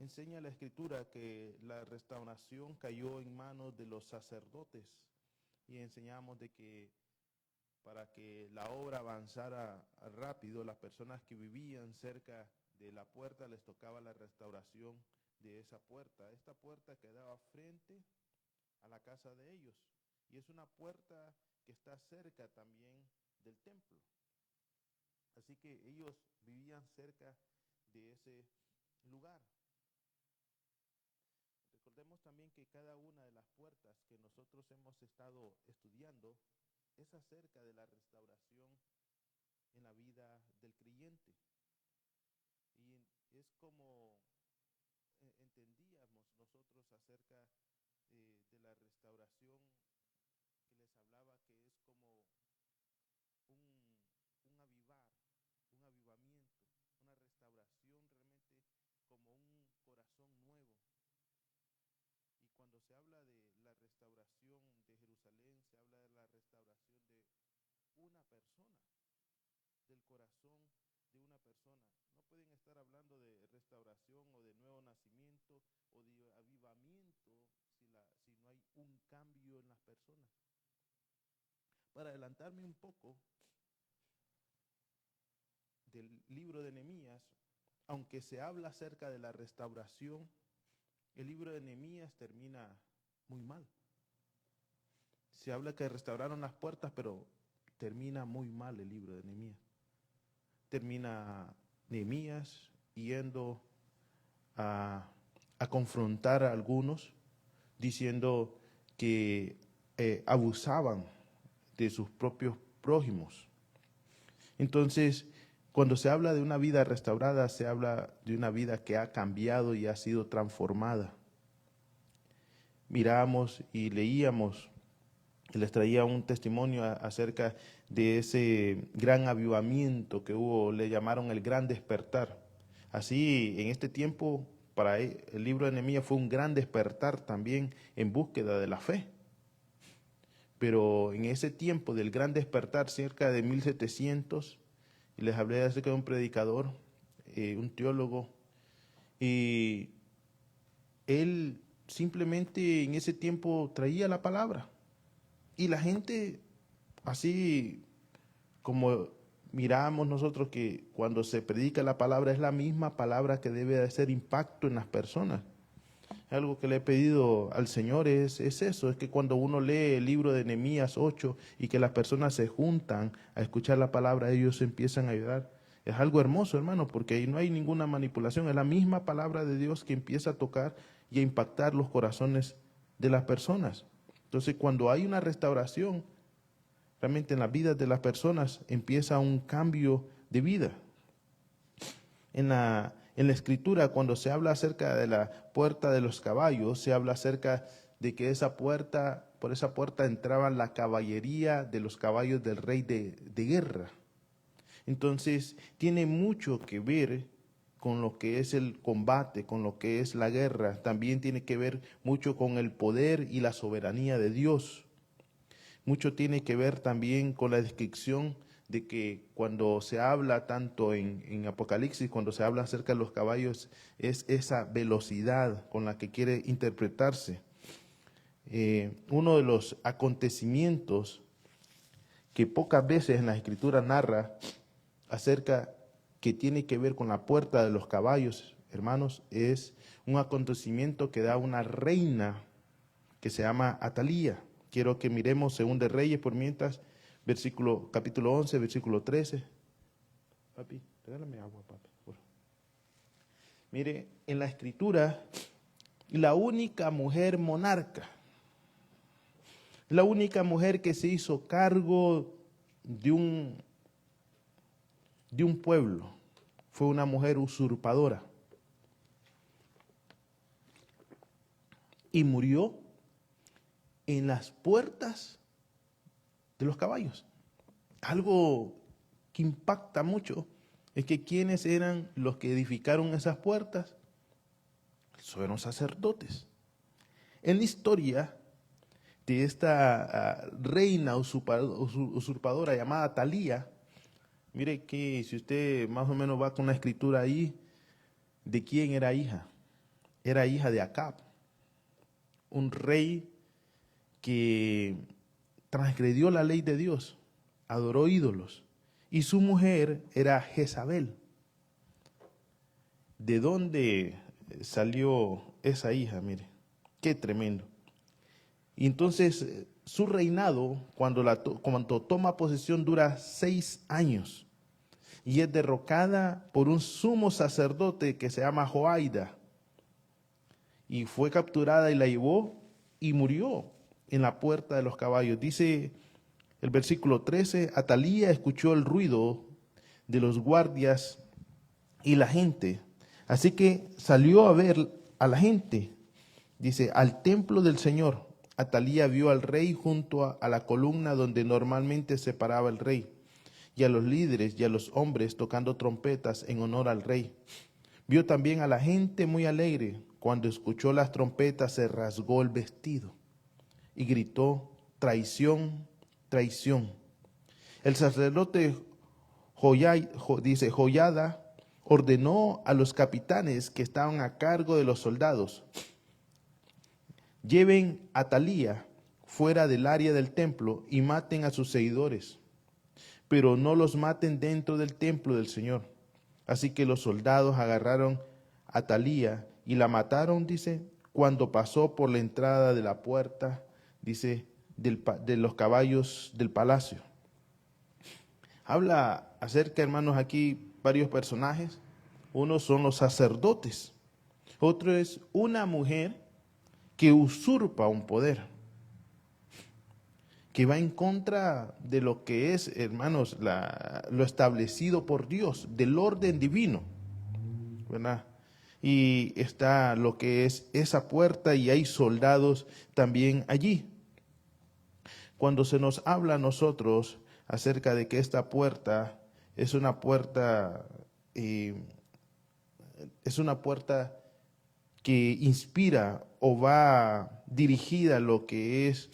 enseña la Escritura que la restauración cayó en manos de los sacerdotes y enseñamos de que para que la obra avanzara rápido, las personas que vivían cerca de la puerta les tocaba la restauración de esa puerta. Esta puerta quedaba frente a la casa de ellos y es una puerta que está cerca también del templo. Así que ellos vivían cerca de ese lugar. Recordemos también que cada una de las puertas que nosotros hemos estado estudiando es acerca de la restauración en la vida del creyente. Y es como entendíamos nosotros acerca de la restauración que les hablaba, que es como un avivar, un avivamiento, una restauración realmente como un corazón nuevo. Y cuando se habla de la restauración de Jerusalén, se habla de la restauración de una persona, del corazón de una persona. No pueden estar hablando de restauración o de nuevo nacimiento o de avivamiento si no hay un cambio en las personas. Para adelantarme un poco del libro de Nehemías, aunque se habla acerca de la restauración, el libro de Nehemías termina muy mal. Se habla que restauraron las puertas, pero termina muy mal el libro de Nehemías. Termina Nehemías yendo a confrontar a algunos, diciendo que abusaban de sus propios prójimos. Entonces, cuando se habla de una vida restaurada, se habla de una vida que ha cambiado y ha sido transformada. Miramos y leíamos, y les traía un testimonio acerca de ese gran avivamiento que hubo, le llamaron el gran despertar. Así, en este tiempo, para el libro de Nehemías fue un gran despertar también en búsqueda de la fe. Pero en ese tiempo del gran despertar, cerca de 1700, y les hablé acerca de un predicador, un teólogo, y él simplemente en ese tiempo traía la palabra. Y la gente, así como miramos nosotros que cuando se predica la palabra es la misma palabra que debe de hacer impacto en las personas. Algo que le he pedido al Señor es eso, es que cuando uno lee el libro de Nehemías 8 y que las personas se juntan a escuchar la palabra, ellos empiezan a ayudar. Es algo hermoso, hermano, porque ahí no hay ninguna manipulación, es la misma palabra de Dios que empieza a tocar y a impactar los corazones de las personas. Entonces, cuando hay una restauración, realmente en las vidas de las personas empieza un cambio de vida. En la Escritura, cuando se habla acerca de la puerta de los caballos, se habla acerca de que por esa puerta entraba la caballería de los caballos del rey de guerra. Entonces, tiene mucho que ver con lo que es el combate, con lo que es la guerra. También tiene que ver mucho con el poder y la soberanía de Dios. Mucho tiene que ver también con la descripción de que cuando se habla tanto en Apocalipsis, cuando se habla acerca de los caballos, es esa velocidad con la que quiere interpretarse. Uno de los acontecimientos que pocas veces en la Escritura narra acerca que tiene que ver con la puerta de los caballos, hermanos, es un acontecimiento que da una reina que se llama Atalía. Quiero que miremos Según de Reyes por mientras, capítulo 11, versículo 13. Papi, regálame agua, papi. Mire, en la Escritura, la única mujer monarca, la única mujer que se hizo cargo de un pueblo, fue una mujer usurpadora. Y murió en las puertas de los caballos. Algo que impacta mucho es que ¿quiénes eran los que edificaron esas puertas? Fueron sacerdotes. En la historia de esta reina usurpadora llamada Talía, mire que si usted más o menos va con la escritura ahí, ¿de quién era hija? era hija de Acab, un rey que transgredió la ley de Dios, adoró ídolos, y su mujer era Jezabel. ¿De dónde salió esa hija? Mire, qué tremendo. Y entonces su reinado, cuando toma posesión, dura 6 años y es derrocada por un sumo sacerdote que se llama Joaida, y fue capturada y la llevó y murió en la puerta de los caballos. Dice el versículo 13, Atalía escuchó el ruido de los guardias y la gente, así que salió a ver a la gente. Dice, al templo del Señor. Atalía vio al rey junto a la columna donde normalmente se paraba el rey, y a los líderes y a los hombres tocando trompetas en honor al rey. Vio también a la gente muy alegre. Cuando escuchó las trompetas se rasgó el vestido y gritó, traición, traición. El sacerdote Joiada ordenó a los capitanes que estaban a cargo de los soldados, lleven a Atalía fuera del área del templo y maten a sus seguidores, pero no los maten dentro del templo del Señor. Así que los soldados agarraron a Atalía y la mataron, dice, cuando pasó por la entrada de la puerta, dice, de los caballos del palacio. Habla acerca, hermanos, aquí varios personajes. Uno son los sacerdotes. Otro es una mujer que usurpa un poder, que va en contra de lo que es, hermanos, lo establecido por Dios, del orden divino, ¿verdad? Y está lo que es esa puerta y hay soldados también allí. Cuando se nos habla a nosotros acerca de que esta puerta es una puerta, que inspira o va dirigida a lo que es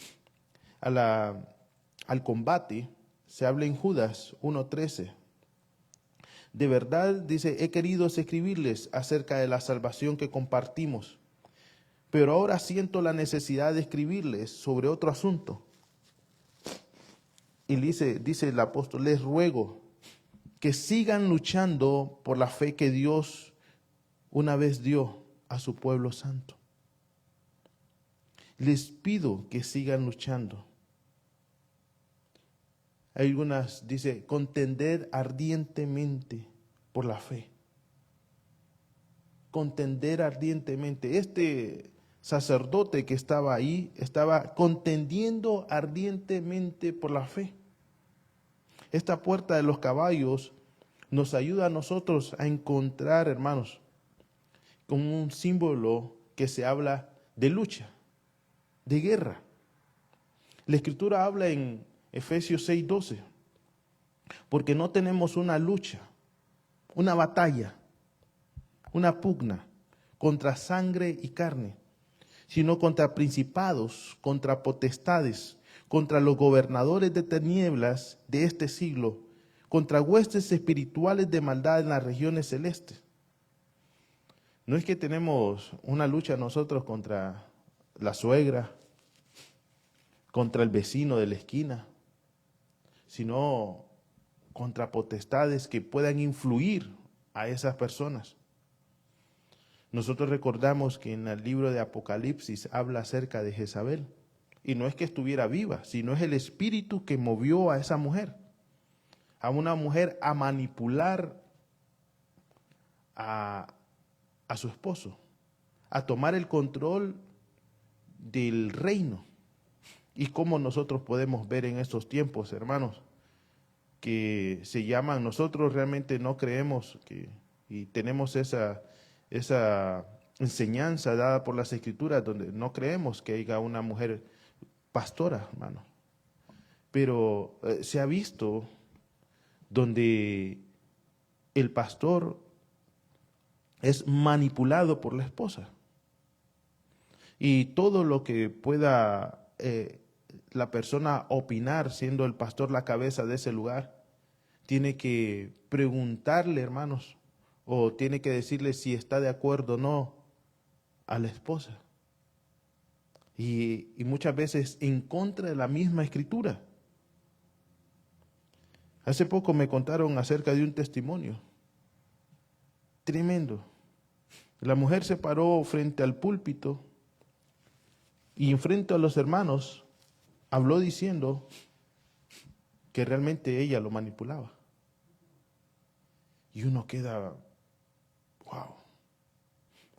al combate, se habla en Judas 1:13. De verdad, dice, he querido escribirles acerca de la salvación que compartimos, pero ahora siento la necesidad de escribirles sobre otro asunto. Y dice el apóstol, les ruego que sigan luchando por la fe que Dios una vez dio a su pueblo santo. Les pido que sigan luchando. Hay algunas, dice, contender ardientemente por la fe. Contender ardientemente. Este sacerdote que estaba ahí estaba contendiendo ardientemente por la fe. Esta puerta de los caballos nos ayuda a nosotros a encontrar, hermanos, como un símbolo que se habla de lucha, de guerra. La Escritura habla en Efesios 6:12, porque no tenemos una lucha, una batalla, una pugna contra sangre y carne, sino contra principados, contra potestades, contra los gobernadores de tinieblas de este siglo, contra huestes espirituales de maldad en las regiones celestes. No es que tenemos una lucha nosotros contra la suegra, contra el vecino de la esquina, sino contra potestades que puedan influir a esas personas. Nosotros recordamos que en el libro de Apocalipsis habla acerca de Jezabel, y no es que estuviera viva, sino es el espíritu que movió a esa mujer, a una mujer a manipular a su esposo, a tomar el control del reino. Y como nosotros podemos ver en estos tiempos, hermanos, que se llaman, nosotros realmente no creemos y tenemos esa enseñanza dada por las Escrituras, donde no creemos que haya una mujer pastora, hermano. Pero se ha visto donde el pastor es manipulado por la esposa. Y todo lo que pueda la persona opinar, siendo el pastor la cabeza de ese lugar, tiene que preguntarle, hermanos, o tiene que decirle si está de acuerdo o no a la esposa. Y muchas veces en contra de la misma escritura. Hace poco me contaron acerca de un testimonio tremendo. La mujer se paró frente al púlpito y enfrente a los hermanos habló diciendo que realmente ella lo manipulaba. Y uno queda, wow.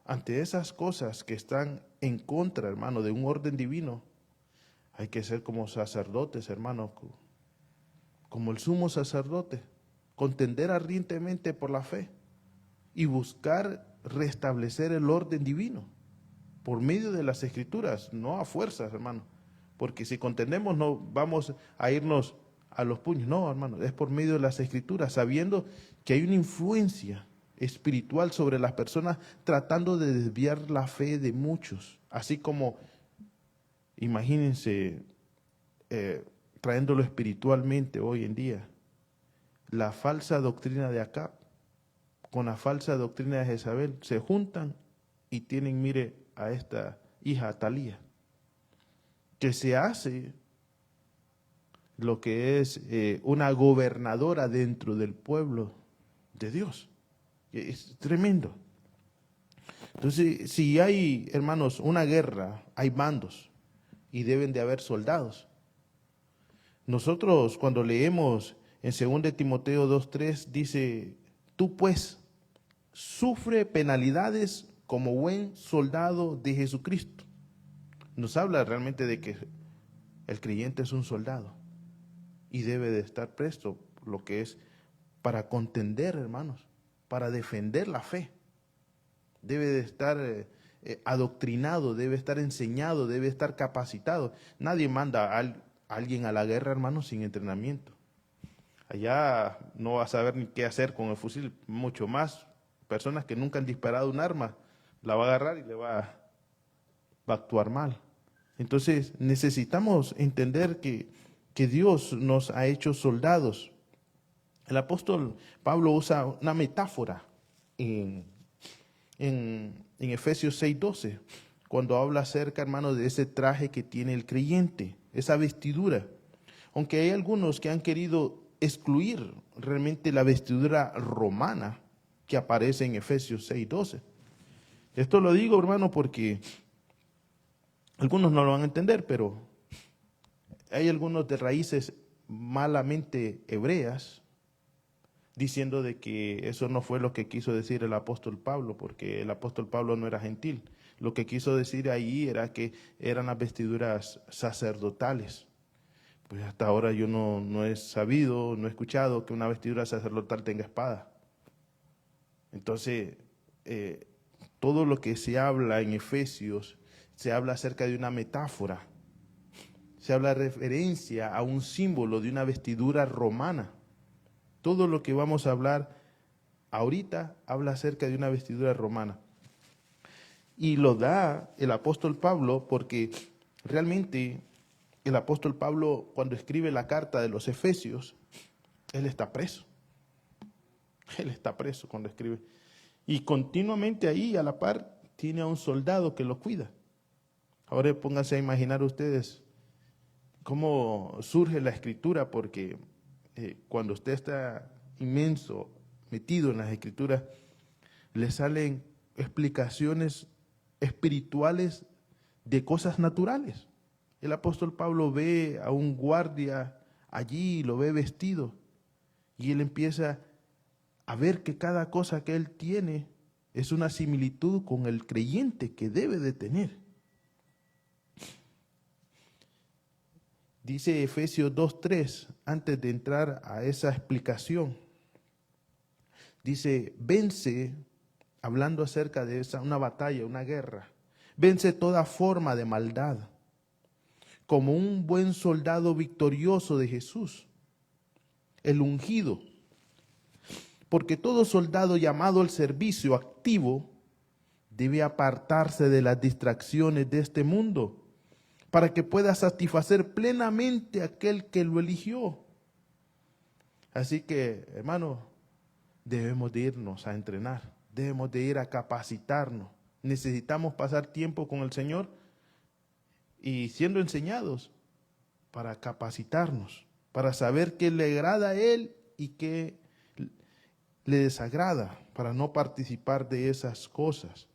Ante esas cosas que están en contra, hermano, de un orden divino, hay que ser como sacerdotes, hermano, como el sumo sacerdote, contender ardientemente por la fe y buscar restablecer el orden divino por medio de las escrituras, no a fuerzas, hermano, porque si contendemos no vamos a irnos a los puños, no, hermano, es por medio de las escrituras, sabiendo que hay una influencia espiritual sobre las personas tratando de desviar la fe de muchos, así como, imagínense, trayéndolo espiritualmente hoy en día, la falsa doctrina de Acab con la falsa doctrina de Jezabel se juntan y tienen, mire, a esta hija Atalía, que se hace lo que es una gobernadora dentro del pueblo de Dios. Es tremendo. Entonces, si hay, hermanos, una guerra, hay bandos y deben de haber soldados. Nosotros cuando leemos en 2 Timoteo 2:3 dice, tú pues sufre penalidades como buen soldado de Jesucristo. Nos habla realmente de que el creyente es un soldado y debe de estar presto, lo que es para contender, hermanos, para defender la fe. Debe de estar adoctrinado, debe estar enseñado, debe estar capacitado. Nadie manda a alguien a la guerra, hermanos, sin entrenamiento. Allá no va a saber ni qué hacer con el fusil, mucho más. Personas que nunca han disparado un arma, la va a agarrar y le va a actuar mal. Entonces necesitamos entender que Dios nos ha hecho soldados. El apóstol Pablo usa una metáfora en Efesios 6:12, cuando habla acerca, hermano, de ese traje que tiene el creyente, esa vestidura. Aunque hay algunos que han querido excluir realmente la vestidura romana que aparece en Efesios 6:12. Esto lo digo, hermano, porque algunos no lo van a entender, pero hay algunos de raíces malamente hebreas diciendo de que eso no fue lo que quiso decir el apóstol Pablo, porque el apóstol Pablo no era gentil. Lo que quiso decir ahí era que eran las vestiduras sacerdotales. Pues hasta ahora yo no he sabido, no he escuchado que una vestidura sacerdotal tenga espada. Entonces, todo lo que se habla en Efesios, se habla acerca de una metáfora, se habla de referencia a un símbolo de una vestidura romana. Todo lo que vamos a hablar ahorita habla acerca de una vestidura romana. Y lo da el apóstol Pablo porque realmente el apóstol Pablo, cuando escribe la carta de los Efesios, él está preso. Él está preso cuando escribe. Y continuamente ahí, a la par, tiene a un soldado que lo cuida. Ahora pónganse a imaginar ustedes cómo surge la escritura, porque cuando usted está inmenso, metido en las escrituras, le salen explicaciones espirituales de cosas naturales. El apóstol Pablo ve a un guardia allí, lo ve vestido, y él empieza a ver que cada cosa que él tiene es una similitud con el creyente que debe de tener. Dice Efesios 2:3, antes de entrar a esa explicación, dice, vence, hablando acerca de una batalla, una guerra, vence toda forma de maldad, como un buen soldado victorioso de Jesús, el ungido. Porque todo soldado llamado al servicio activo debe apartarse de las distracciones de este mundo para que pueda satisfacer plenamente a aquel que lo eligió. Así que, hermano, debemos de irnos a entrenar, debemos de ir a capacitarnos, necesitamos pasar tiempo con el Señor y siendo enseñados para capacitarnos, para saber qué le agrada a Él y qué le desagrada, para no participar de esas cosas.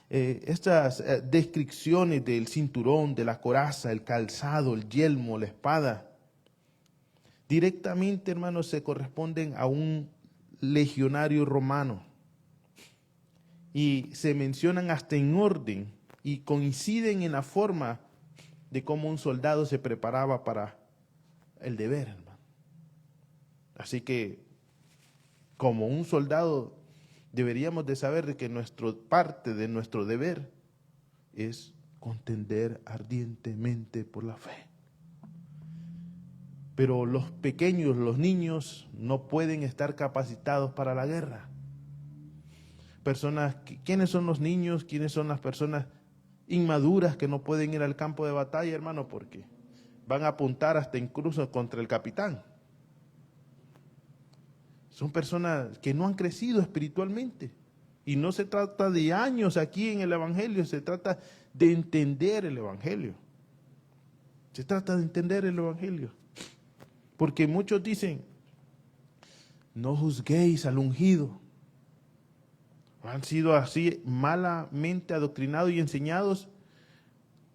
Estas descripciones del cinturón, de la coraza, el calzado, el yelmo, la espada, directamente, hermanos, se corresponden a un legionario romano y se mencionan hasta en orden y coinciden en la forma de cómo un soldado se preparaba para el deber, hermano. Así que, como un soldado, deberíamos de saber de que parte de nuestro deber es contender ardientemente por la fe. Pero los pequeños, los niños, no pueden estar capacitados para la guerra. ¿Quiénes son los niños? ¿Quiénes son las personas inmaduras que no pueden ir al campo de batalla, hermano? Porque van a apuntar hasta incluso contra el capitán. Son personas que no han crecido espiritualmente. Y no se trata de años aquí en el Evangelio, se trata de entender el Evangelio. Se trata de entender el Evangelio. Porque muchos dicen, no juzguéis al ungido. Han sido así malamente adoctrinados y enseñados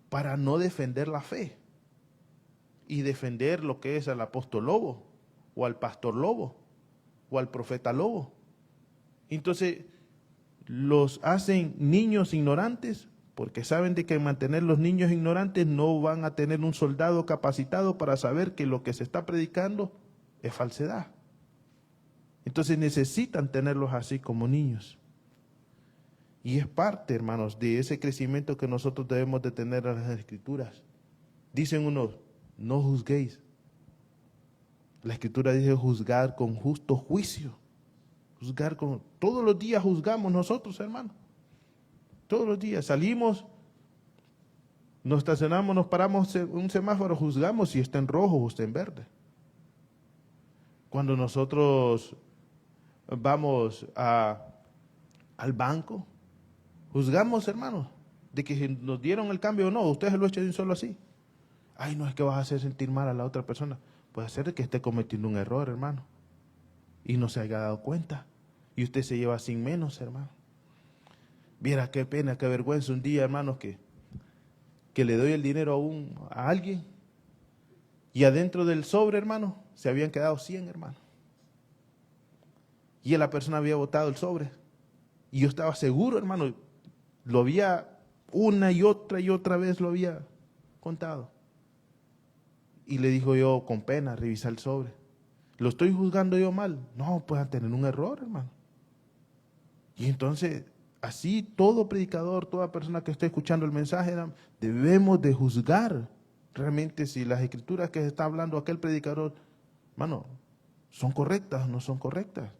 para no defender la fe. Y defender lo que es al apóstol Lobo, o al pastor Lobo, o al profeta Lobo. Entonces, los hacen niños ignorantes, porque saben de que mantener los niños ignorantes no van a tener un soldado capacitado para saber que lo que se está predicando es falsedad. Entonces necesitan tenerlos así como niños. Y es parte, hermanos, de ese crecimiento que nosotros debemos de tener en las Escrituras. Dicen unos, no juzguéis. La Escritura dice juzgar con justo juicio. Todos los días juzgamos nosotros, hermanos. Todos los días salimos, nos estacionamos, nos paramos en un semáforo, juzgamos si está en rojo o está en verde. Cuando nosotros vamos al banco, juzgamos, hermanos, de que si nos dieron el cambio o no, ustedes lo echen solo así. Ay, no es que vas a hacer sentir mal a la otra persona. Puede ser que esté cometiendo un error, hermano, y no se haya dado cuenta. Y usted se lleva sin menos, hermano. Viera qué pena, qué vergüenza un día, hermanos, que le doy el dinero a alguien y adentro del sobre, hermano, se habían quedado 100, hermano. Y la persona había botado el sobre. Y yo estaba seguro, hermano, lo había una y otra vez lo había contado. Y le dijo yo con pena, revisa el sobre. ¿Lo estoy juzgando yo mal? No, pueden tener un error, hermano. Y entonces, así todo predicador, toda persona que esté escuchando el mensaje, debemos de juzgar realmente si las escrituras que está hablando aquel predicador, hermano, son correctas o no son correctas.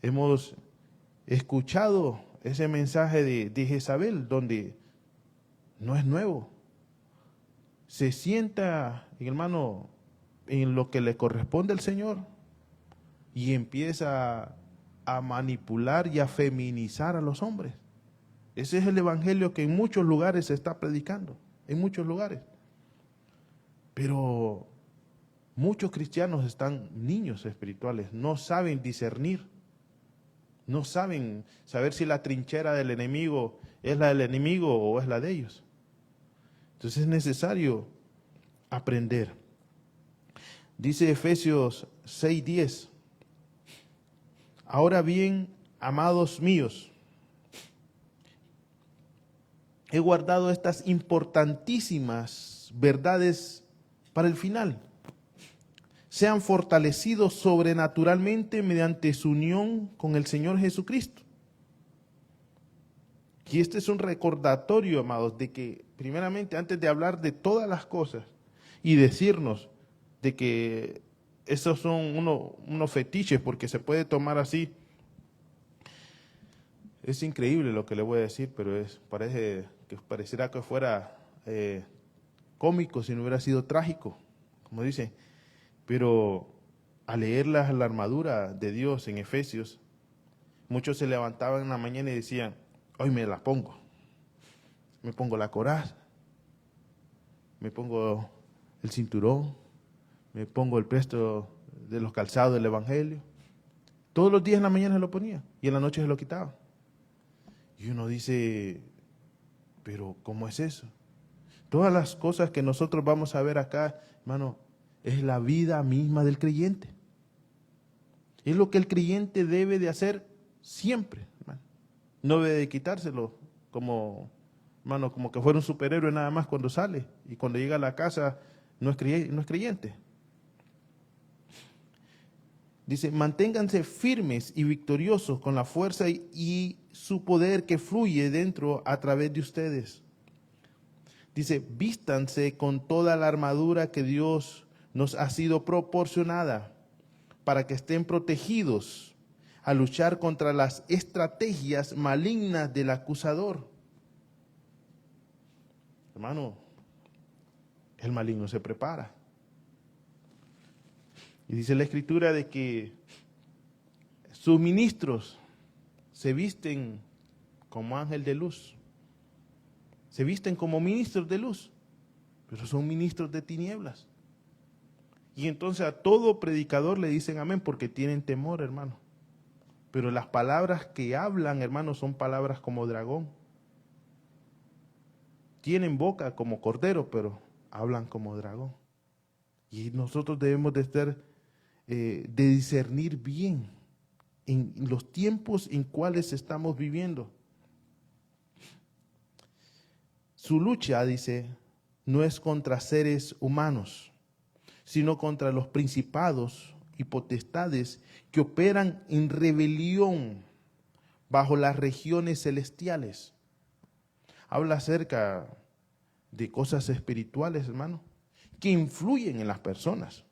Hemos escuchado ese mensaje de Jezabel, donde no es nuevo. Se sienta, hermano, en lo que le corresponde al Señor y empieza a manipular y a feminizar a los hombres. Ese es el evangelio que en muchos lugares se está predicando, en muchos lugares. Pero muchos cristianos están niños espirituales, no saben discernir, no saben saber si la trinchera del enemigo es la del enemigo o es la de ellos. Entonces es necesario aprender. Dice Efesios 6:10. Ahora bien, amados míos, he guardado estas importantísimas verdades para el final. Sean fortalecidos sobrenaturalmente mediante su unión con el Señor Jesucristo. Y este es un recordatorio, amados, de que primeramente antes de hablar de todas las cosas y decirnos de que esos son unos fetiches porque se puede tomar así. Es increíble lo que le voy a decir, pero pareciera que fuera cómico si no hubiera sido trágico, como dice. Pero al leer la armadura de Dios en Efesios, Muchos se levantaban en la mañana y decían, hoy me la pongo. Me pongo la coraza, me pongo el cinturón, me pongo el presto de los calzados del Evangelio. Todos los días en la mañana se lo ponía y en la noche se lo quitaba. Y uno dice, pero ¿cómo es eso? Todas las cosas que nosotros vamos a ver acá, hermano, es la vida misma del creyente. Es lo que el creyente debe de hacer siempre, hermano. No debe de quitárselo como, hermano, como que fuera un superhéroe nada más cuando sale y cuando llega a la casa no es creyente. Dice, manténganse firmes y victoriosos con la fuerza y su poder que fluye dentro a través de ustedes. Dice, vístanse con toda la armadura que Dios nos ha sido proporcionada para que estén protegidos a luchar contra las estrategias malignas del acusador. Hermano, el maligno se prepara. Y dice la Escritura de que sus ministros se visten como ángel de luz. Se visten como ministros de luz, pero son ministros de tinieblas. Y entonces a todo predicador le dicen amén porque tienen temor, hermano. Pero las palabras que hablan, hermano, son palabras como dragón. Tienen boca como cordero, pero hablan como dragón. Y nosotros debemos de estar, de discernir bien en los tiempos en cuales estamos viviendo. Su lucha, dice, no es contra seres humanos, sino contra los principados y potestades que operan en rebelión bajo las regiones celestiales. Habla acerca de cosas espirituales, hermano, que influyen en las personas.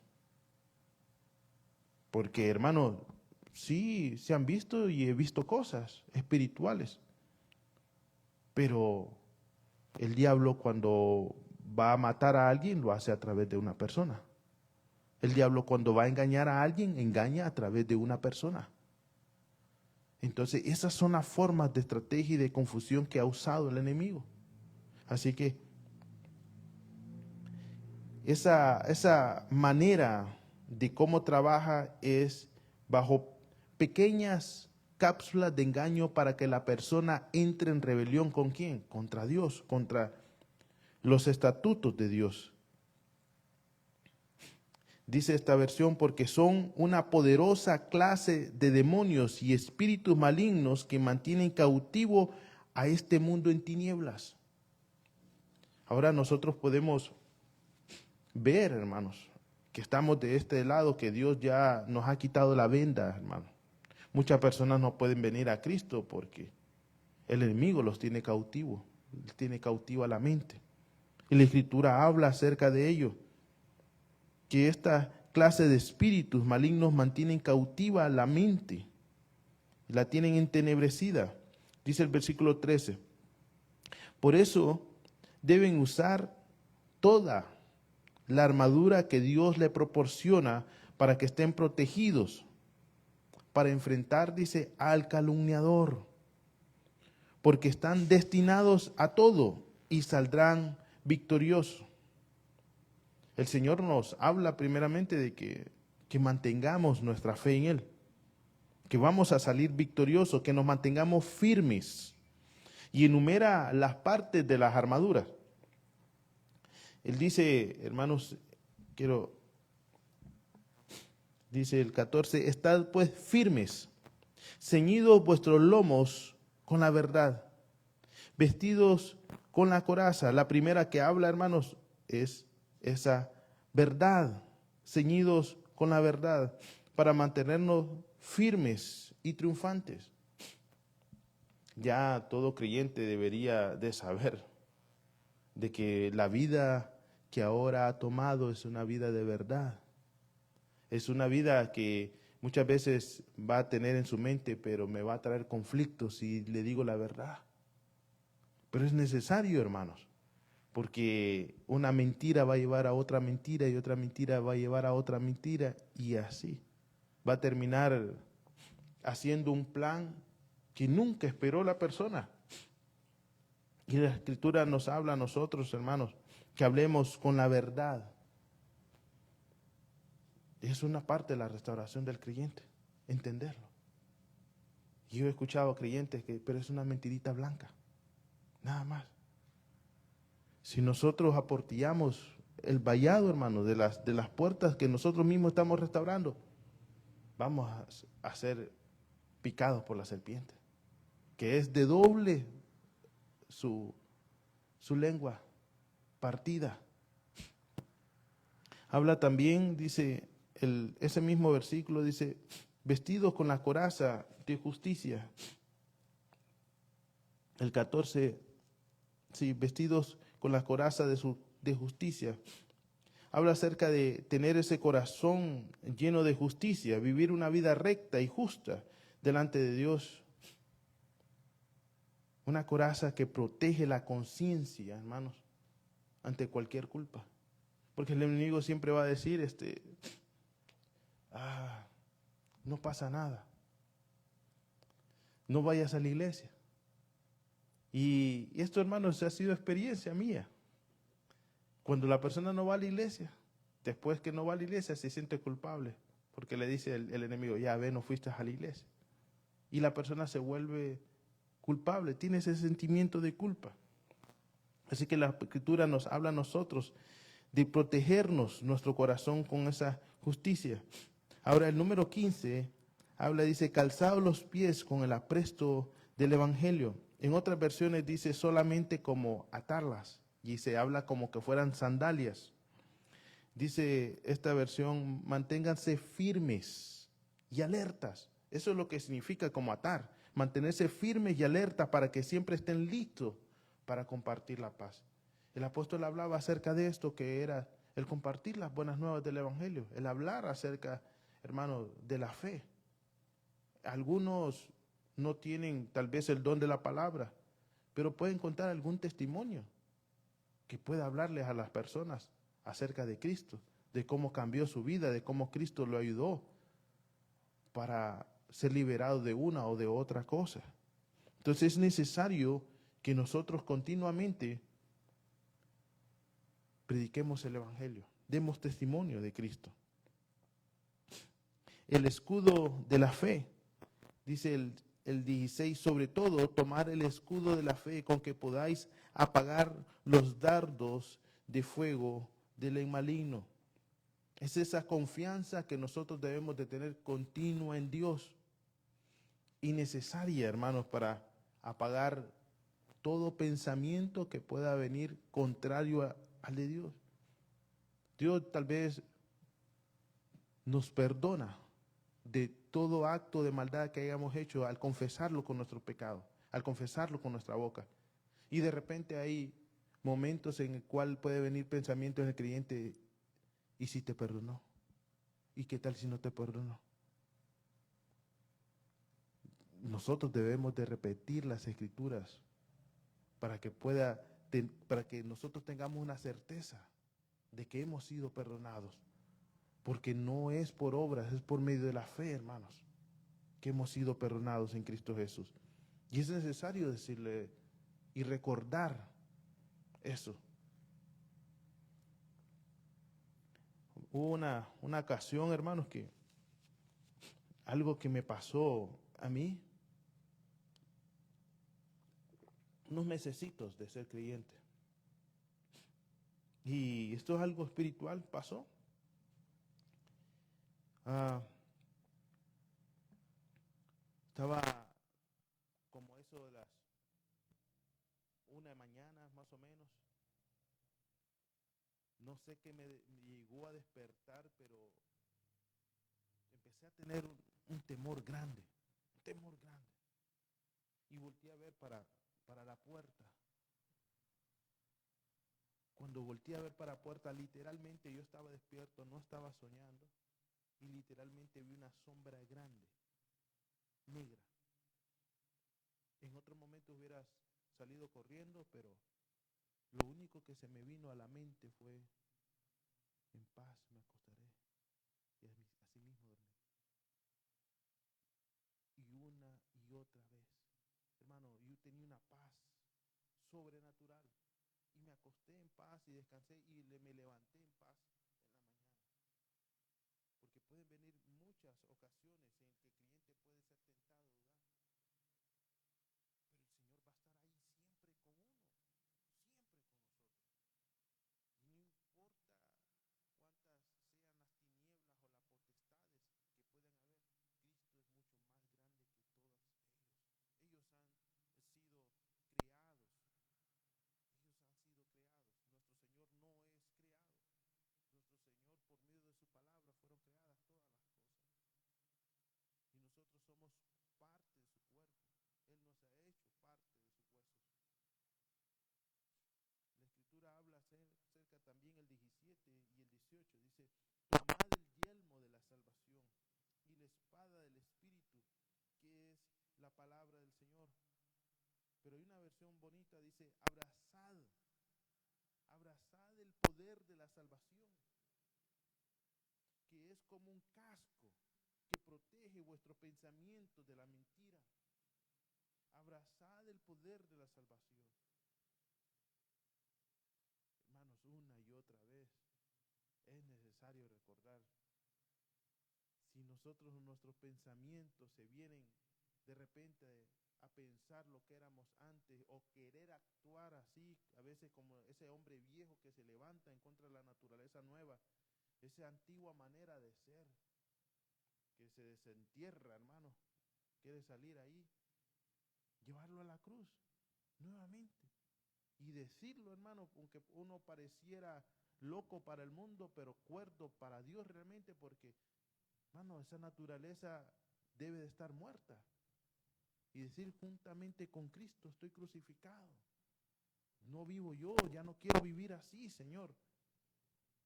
Porque, hermano, sí, se han visto y he visto cosas espirituales. Pero el diablo cuando va a matar a alguien lo hace a través de una persona. El diablo cuando va a engañar a alguien, engaña a través de una persona. Entonces, esas son las formas de estrategia y de confusión que ha usado el enemigo. Así que esa manera de cómo trabaja es bajo pequeñas cápsulas de engaño para que la persona entre en rebelión ¿con quién? Contra Dios, contra los estatutos de Dios. Dice esta versión, porque son una poderosa clase de demonios y espíritus malignos que mantienen cautivo a este mundo en tinieblas. Ahora nosotros podemos ver, hermanos, que estamos de este lado, que Dios ya nos ha quitado la venda, hermano. Muchas personas no pueden venir a Cristo porque el enemigo los tiene cautivos, tiene cautiva la mente. Y la Escritura habla acerca de ello, que esta clase de espíritus malignos mantienen cautiva la mente, la tienen entenebrecida. Dice el versículo 13, por eso deben usar toda la armadura que Dios le proporciona para que estén protegidos, para enfrentar, dice, al calumniador, porque están destinados a todo y saldrán victoriosos. El Señor nos habla primeramente de que mantengamos nuestra fe en Él, que vamos a salir victoriosos, que nos mantengamos firmes. Y enumera las partes de las armaduras. Él dice, hermanos, dice el 14, estad pues firmes, ceñidos vuestros lomos con la verdad, vestidos con la coraza. La primera que habla, hermanos, es esa verdad, ceñidos con la verdad, para mantenernos firmes y triunfantes. Ya todo creyente debería de saber de que la vida que ahora ha tomado es una vida de verdad. Es una vida que muchas veces va a tener en su mente, pero me va a traer conflictos si le digo la verdad. Pero es necesario, hermanos, porque una mentira va a llevar a otra mentira y otra mentira va a llevar a otra mentira y así. Va a terminar haciendo un plan que nunca esperó la persona. Y la Escritura nos habla a nosotros, hermanos, que hablemos con la verdad. Es una parte de la restauración del creyente, entenderlo. Yo he escuchado a creyentes pero es una mentirita blanca, nada más. Si nosotros aportillamos el vallado, hermano, de las puertas que nosotros mismos estamos restaurando, vamos a ser picados por la serpiente, que es de doble su lengua partida. Habla también, dice, ese mismo versículo dice, vestidos con la coraza de justicia. El 14, sí, vestidos con la coraza de justicia. Habla acerca de tener ese corazón lleno de justicia, vivir una vida recta y justa delante de Dios. Una coraza que protege la conciencia, hermanos, ante cualquier culpa. Porque el enemigo siempre va a decir, no pasa nada. No vayas a la iglesia. Y esto, hermanos, ha sido experiencia mía. Cuando la persona no va a la iglesia, después que no va a la iglesia, se siente culpable. Porque le dice el enemigo, ya ve, no fuiste a la iglesia. Y la persona se vuelve culpable, tiene ese sentimiento de culpa. Así que la Escritura nos habla a nosotros de protegernos nuestro corazón con esa justicia. Ahora el número 15 habla, dice, calzados los pies con el apresto del Evangelio. En otras versiones dice solamente como atarlas y se habla como que fueran sandalias. Dice esta versión, manténganse firmes y alertas. Eso es lo que significa como atar, mantenerse firmes y alertas para que siempre estén listos para compartir la paz. El apóstol hablaba acerca de esto, que era el compartir las buenas nuevas del Evangelio, el hablar acerca, hermano, de la fe. Algunos no tienen tal vez el don de la palabra, pero pueden contar algún testimonio que pueda hablarles a las personas acerca de Cristo, de cómo cambió su vida, de cómo Cristo lo ayudó para ser liberado de una o de otra cosa. Entonces es necesario que nosotros continuamente prediquemos el Evangelio, demos testimonio de Cristo. El escudo de la fe, dice el 16, sobre todo tomar el escudo de la fe con que podáis apagar los dardos de fuego del maligno. Es esa confianza que nosotros debemos de tener continua en Dios y necesaria, hermanos, para apagar todo pensamiento que pueda venir contrario al de Dios. Dios tal vez nos perdona de todo acto de maldad que hayamos hecho al confesarlo con nuestro pecado, al confesarlo con nuestra boca. Y de repente hay momentos en el cual puede venir pensamiento en el creyente, ¿y si te perdonó? ¿Y qué tal si no te perdonó? Nosotros debemos de repetir las escrituras para que nosotros tengamos una certeza de que hemos sido perdonados. Porque no es por obras, es por medio de la fe, hermanos, que hemos sido perdonados en Cristo Jesús. Y es necesario decirle y recordar eso. Hubo una ocasión, hermanos, que algo que me pasó a mí, unos mesecitos de ser creyente. Y esto es algo espiritual, pasó. Estaba como eso de las 1 de la mañana, más o menos. No sé qué me llegó a despertar, pero empecé a tener un temor grande, un temor grande. Y volteé a ver para la puerta. Cuando volteé a ver para la puerta, literalmente yo estaba despierto, no estaba soñando, y literalmente vi una sombra grande, negra. En otro momento hubieras salido corriendo, pero lo único que se me vino a la mente fue, en paz me acostaré y así mismo dormí. Y una y otra vez tenía una paz sobrenatural. Y me acosté en paz y descansé y me levanté en paz en la mañana. Porque pueden venir muchas ocasiones en que el cliente puede ser tentado a dudar. Pero el Señor va a estar ahí siempre con uno, siempre con nosotros. Y no importa cuántas sean las tinieblas o las potestades que puedan haber, Cristo es mucho más grande que todos ellos. Ellos han sido creados. Ellos han sido creados. Nuestro Señor no es creado. Nuestro Señor, por medio de su palabra, fueron creadas todas las cosas. Y nosotros somos parte de su cuerpo. Él nos ha hecho parte de sus huesos. La Escritura habla acerca también el 17 y el 18. Dice, tomad el yelmo de la salvación y la espada del Espíritu, que es la palabra del Señor. Pero hay una versión bonita, dice, abrazad el poder de la salvación, que es como un casco que protege vuestro pensamiento de la mentira. Abrazad el poder de la salvación. Hermanos, una y otra vez es necesario recordar. Si nosotros nuestros pensamientos se vienen de repente a pensar lo que éramos antes o querer actuar así, a veces como ese hombre viejo que se levanta en contra de la naturaleza nueva, esa antigua manera de ser, que se desentierra, hermano, quiere salir ahí, llevarlo a la cruz nuevamente y decirlo, hermano, aunque uno pareciera loco para el mundo, pero cuerdo para Dios realmente, porque, hermano, esa naturaleza debe de estar muerta. Y decir, juntamente con Cristo estoy crucificado. No vivo yo, ya no quiero vivir así, Señor.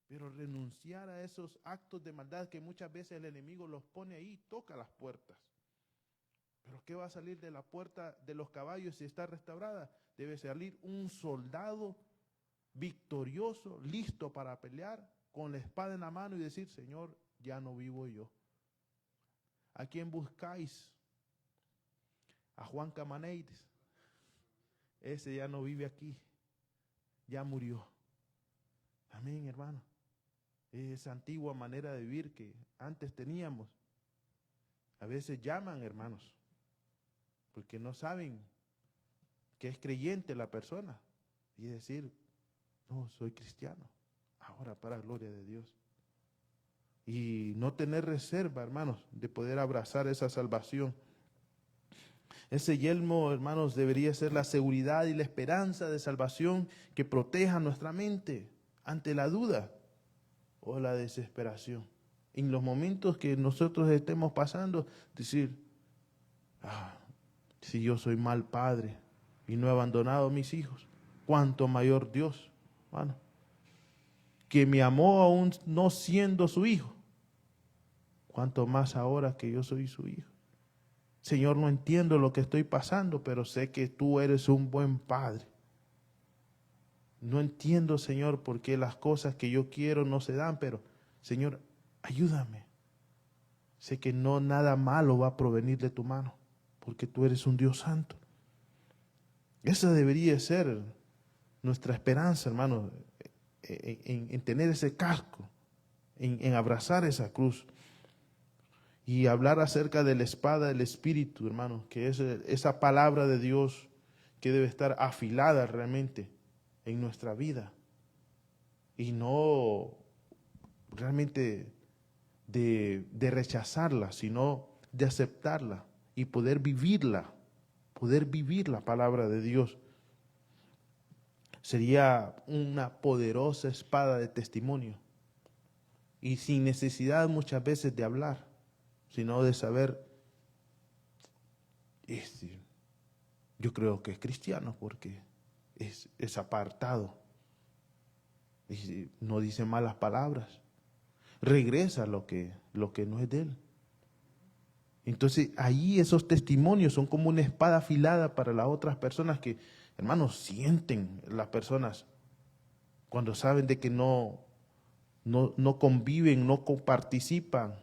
Pero renunciar a esos actos de maldad que muchas veces el enemigo los pone ahí, toca las puertas. Pero ¿qué va a salir de la puerta de los caballos si está restaurada? Debe salir un soldado victorioso, listo para pelear, con la espada en la mano y decir, Señor, ya no vivo yo. ¿A quién buscáis? A Juan Camaneides. Ese ya no vive aquí, ya murió. Amén, hermano. Esa antigua manera de vivir que antes teníamos. A veces llaman, hermanos, porque no saben que es creyente la persona. Y decir, no, soy cristiano. Ahora para la gloria de Dios. Y no tener reserva, hermanos, de poder abrazar esa salvación. Ese yelmo, hermanos, debería ser la seguridad y la esperanza de salvación que proteja nuestra mente ante la duda o la desesperación. En los momentos que nosotros estemos pasando, decir, si yo soy mal padre y no he abandonado a mis hijos, cuánto mayor Dios, hermano, que me amó aún no siendo su hijo, cuánto más ahora que yo soy su hijo. Señor, no entiendo lo que estoy pasando, pero sé que tú eres un buen padre. No entiendo, Señor, por qué las cosas que yo quiero no se dan, pero, Señor, ayúdame. Sé que no nada malo va a provenir de tu mano, porque tú eres un Dios santo. Esa debería ser nuestra esperanza, hermano, en tener ese casco, en abrazar esa cruz. Y hablar acerca de la espada del Espíritu, hermano, que es esa palabra de Dios que debe estar afilada realmente en nuestra vida. Y no realmente de rechazarla, sino de aceptarla y poder vivir la palabra de Dios. Sería una poderosa espada de testimonio y sin necesidad muchas veces de hablar, sino de saber, yo creo que es cristiano porque es apartado, no dice malas palabras, regresa lo que no es de él. Entonces ahí esos testimonios son como una espada afilada para las otras personas que, hermanos, sienten las personas cuando saben de que no conviven, no participan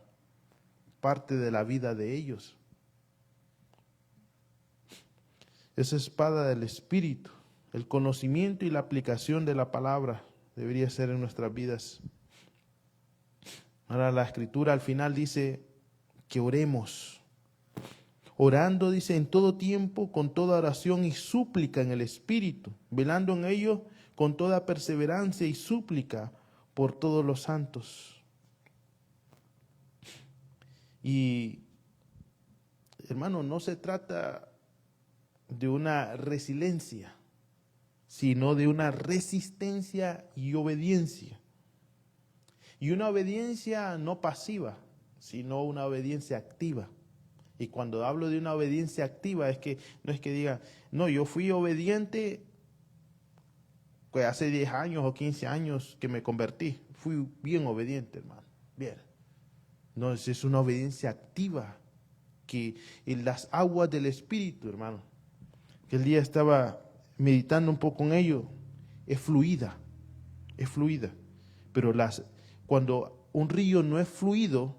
parte de la vida de ellos. esa espada del Espíritu, el conocimiento y la aplicación de la palabra debería ser en nuestras vidas. Ahora la Escritura al final dice que oremos. Orando, dice, en todo tiempo, con toda oración y súplica en el Espíritu, velando en ello con toda perseverancia y súplica por todos los santos. Y, hermano, no se trata de una resiliencia, sino de una resistencia y obediencia. Y una obediencia no pasiva, sino una obediencia activa. Y cuando hablo de una obediencia activa, no es que diga, no, yo fui obediente pues hace 10 años o 15 años que me convertí. Fui bien obediente, hermano. Bien. No, es una obediencia activa, que en las aguas del Espíritu, hermano, que el día estaba meditando un poco en ello, es fluida. Pero cuando un río no es fluido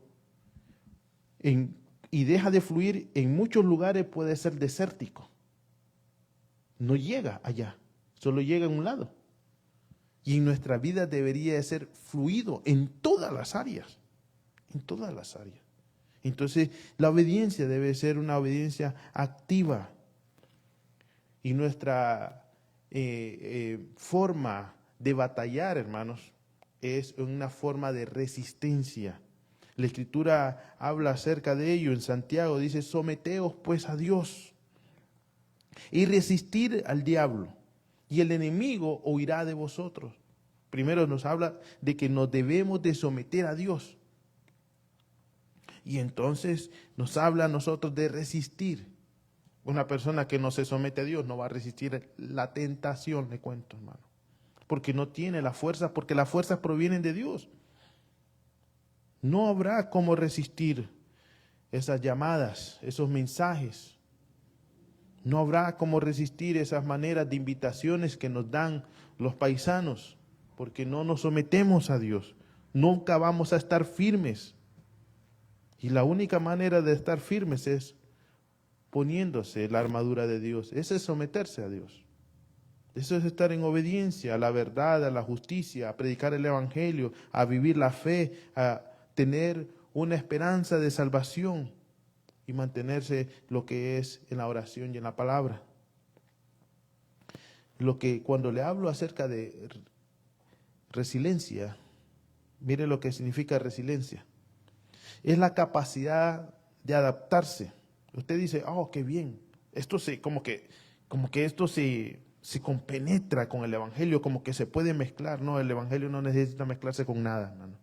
y deja de fluir, en muchos lugares puede ser desértico. No llega allá, solo llega en un lado. Y en nuestra vida debería de ser fluido en todas las áreas. En todas las áreas. Entonces, la obediencia debe ser una obediencia activa. Y nuestra forma de batallar, hermanos, es una forma de resistencia. La Escritura habla acerca de ello en Santiago, dice, someteos pues a Dios y resistir al diablo, y el enemigo huirá de vosotros. Primero nos habla de que nos debemos de someter a Dios. Y entonces nos habla a nosotros de resistir. Una persona que no se somete a Dios no va a resistir la tentación, le cuento, hermano. Porque no tiene la fuerza, porque las fuerzas provienen de Dios. No habrá cómo resistir esas llamadas, esos mensajes. No habrá cómo resistir esas maneras de invitaciones que nos dan los paisanos, porque no nos sometemos a Dios. Nunca vamos a estar firmes. Y la única manera de estar firmes es poniéndose la armadura de Dios. Eso es someterse a Dios. Eso es estar en obediencia a la verdad, a la justicia, a predicar el evangelio, a vivir la fe, a tener una esperanza de salvación y mantenerse lo que es en la oración y en la palabra. Cuando le hablo acerca de resiliencia, mire lo que significa resiliencia. Es la capacidad de adaptarse. Usted dice, oh, qué bien. Esto como que esto se compenetra con el evangelio, como que se puede mezclar. No, el evangelio no necesita mezclarse con nada, hermano.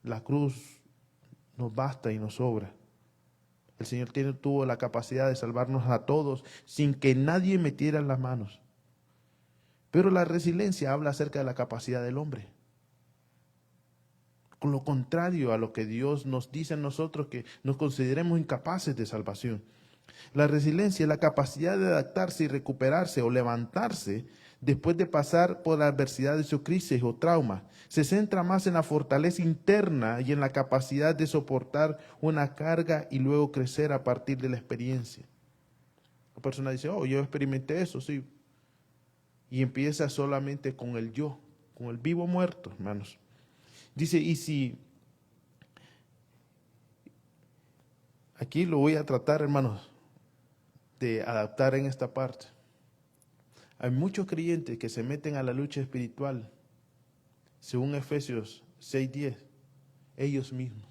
La cruz nos basta y nos sobra. El Señor tuvo la capacidad de salvarnos a todos sin que nadie metiera las manos. Pero la resiliencia habla acerca de la capacidad del hombre. Con lo contrario a lo que Dios nos dice a nosotros, que nos consideremos incapaces de salvación. La resiliencia es la capacidad de adaptarse y recuperarse o levantarse después de pasar por adversidades o crisis o traumas. Se centra más en la fortaleza interna y en la capacidad de soportar una carga y luego crecer a partir de la experiencia. La persona dice, oh, yo experimenté eso, sí. Y empieza solamente con el yo, con el vivo muerto, hermanos. Dice, y si, aquí lo voy a tratar, hermanos, de adaptar en esta parte. Hay muchos creyentes que se meten a la lucha espiritual, según Efesios 6:10, ellos mismos.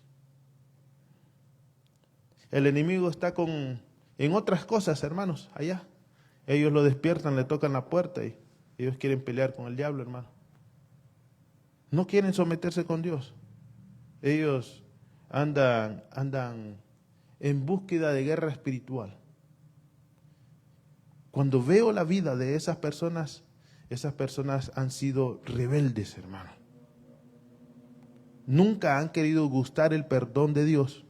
El enemigo está en otras cosas, hermanos, allá. Ellos lo despiertan, le tocan la puerta y ellos quieren pelear con el diablo, hermano. No quieren someterse con Dios. Ellos andan en búsqueda de guerra espiritual. Cuando veo la vida de esas personas han sido rebeldes, hermano. Nunca han querido buscar el perdón de Dios.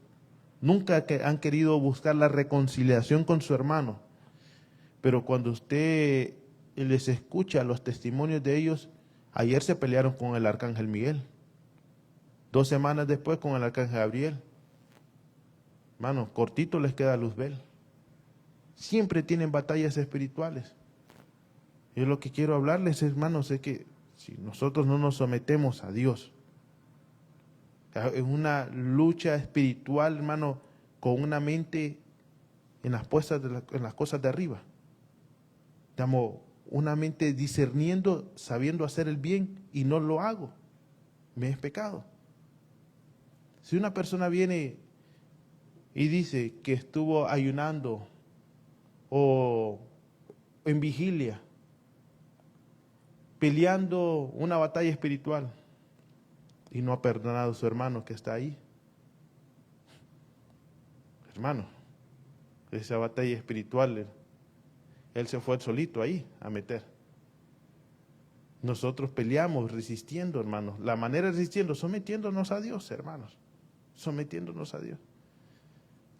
Nunca han querido buscar la reconciliación con su hermano. Pero cuando usted les escucha los testimonios de ellos, ayer se pelearon con el arcángel Miguel. 2 semanas después con el arcángel Gabriel. Hermano, cortito les queda Luzbel. siempre tienen batallas espirituales. Yo lo que quiero hablarles, hermanos, es que si nosotros no nos sometemos a Dios, es una lucha espiritual, hermano, con una mente en las cosas de arriba. Digamos, una mente discerniendo, sabiendo hacer el bien y no lo hago. Me es pecado. Si una persona viene y dice que estuvo ayunando o en vigilia, peleando una batalla espiritual y no ha perdonado a su hermano que está ahí, hermano, esa batalla espiritual, él se fue solito ahí a meter. Nosotros peleamos resistiendo, hermanos. La manera de resistiendo, sometiéndonos a Dios, hermanos. Sometiéndonos a Dios.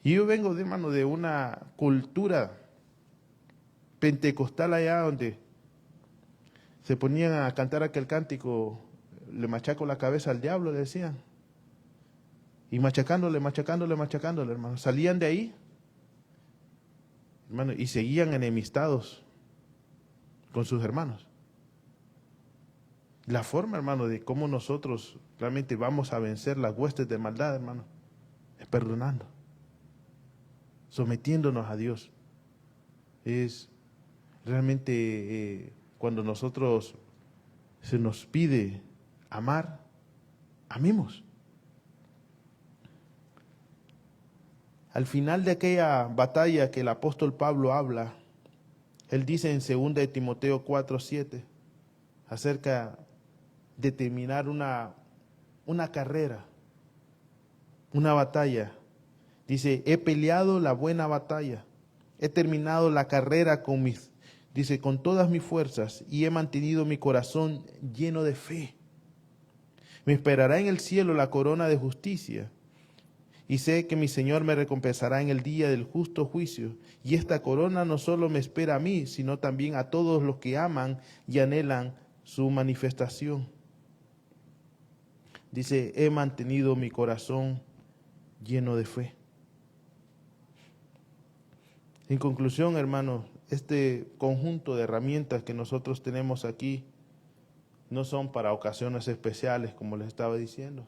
Y yo vengo, hermano, de una cultura pentecostal allá donde se ponían a cantar aquel cántico, le machaco la cabeza al diablo, le decían. Y machacándole, hermano. Salían de ahí, hermano, y seguían enemistados con sus hermanos. La forma, hermano, de cómo nosotros realmente vamos a vencer las huestes de maldad, hermano, es perdonando, sometiéndonos a Dios. Es realmente cuando nosotros se nos pide amar, amemos. Al final de aquella batalla que el apóstol Pablo habla, él dice en 2 de Timoteo 4:7 acerca de terminar una carrera, una batalla. Dice, he peleado la buena batalla, he terminado la carrera con todas mis fuerzas y he mantenido mi corazón lleno de fe. Me esperará en el cielo la corona de justicia y sé que mi Señor me recompensará en el día del justo juicio. Y esta corona no solo me espera a mí, sino también a todos los que aman y anhelan su manifestación. Dice, he mantenido mi corazón lleno de fe. En conclusión, hermanos, este conjunto de herramientas que nosotros tenemos aquí no son para ocasiones especiales, como les estaba diciendo.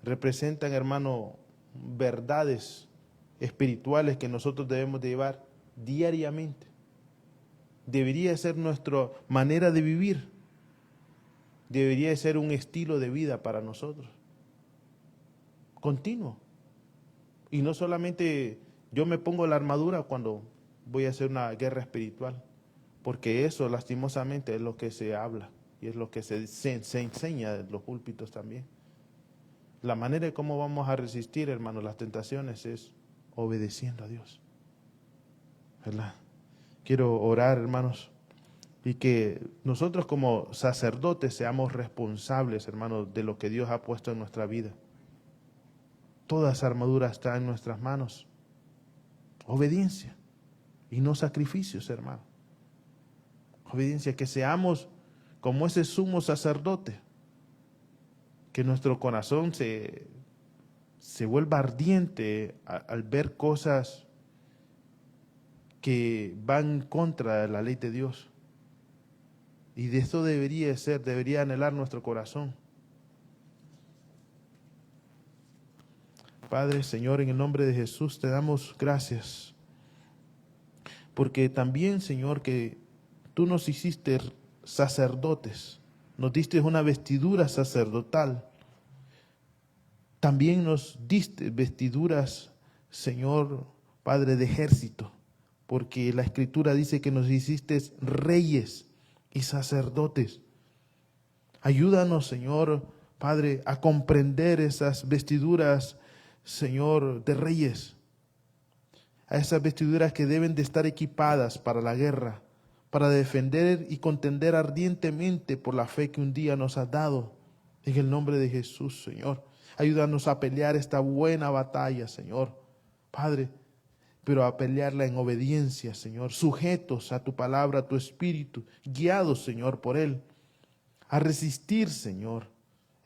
Representan, hermano, verdades espirituales que nosotros debemos de llevar diariamente. Debería ser nuestra manera de vivir. Debería ser un estilo de vida para nosotros. Continuo. Y no solamente yo me pongo la armadura cuando voy a hacer una guerra espiritual, porque eso lastimosamente es lo que se habla y es lo que se enseña en los púlpitos también. La manera de cómo vamos a resistir, hermanos, las tentaciones es obedeciendo a Dios. ¿Verdad? Quiero orar, hermanos, y que nosotros como sacerdotes seamos responsables, hermanos, de lo que Dios ha puesto en nuestra vida. Toda esa armadura está en nuestras manos. Obediencia y no sacrificios, hermano. Obediencia, que seamos como ese sumo sacerdote, que nuestro corazón se vuelva ardiente al ver cosas que van contra de la ley de Dios. Y de eso debería anhelar nuestro corazón. Padre, Señor, en el nombre de Jesús te damos gracias, porque también, Señor, que tú nos hiciste sacerdotes, nos diste una vestidura sacerdotal, también nos diste vestiduras, Señor, Padre, de ejército, porque la Escritura dice que nos hiciste reyes y sacerdotes. Ayúdanos, Señor, Padre, a comprender esas vestiduras, Señor, de reyes, a esas vestiduras que deben de estar equipadas para la guerra, para defender y contender ardientemente por la fe que un día nos has dado. En el nombre de Jesús, Señor, ayúdanos a pelear esta buena batalla, Señor, Padre, pero a pelearla en obediencia, Señor, sujetos a tu palabra, a tu espíritu, guiados, Señor, por él, a resistir, Señor,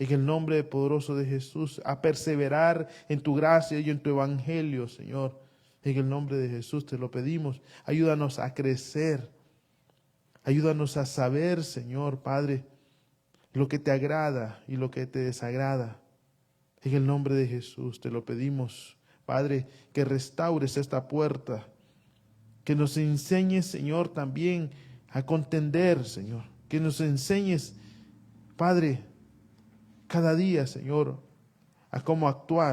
en el nombre poderoso de Jesús, a perseverar en tu gracia y en tu evangelio, Señor, En el nombre de Jesús te lo pedimos. Ayúdanos a crecer. Ayúdanos a saber, Señor Padre, lo que te agrada y lo que te desagrada. En el nombre de Jesús te lo pedimos, Padre, que restaures esta puerta, que nos enseñes, Señor, también a contender, Señor, que nos enseñes, Padre, cada día, Señor, a cómo actuar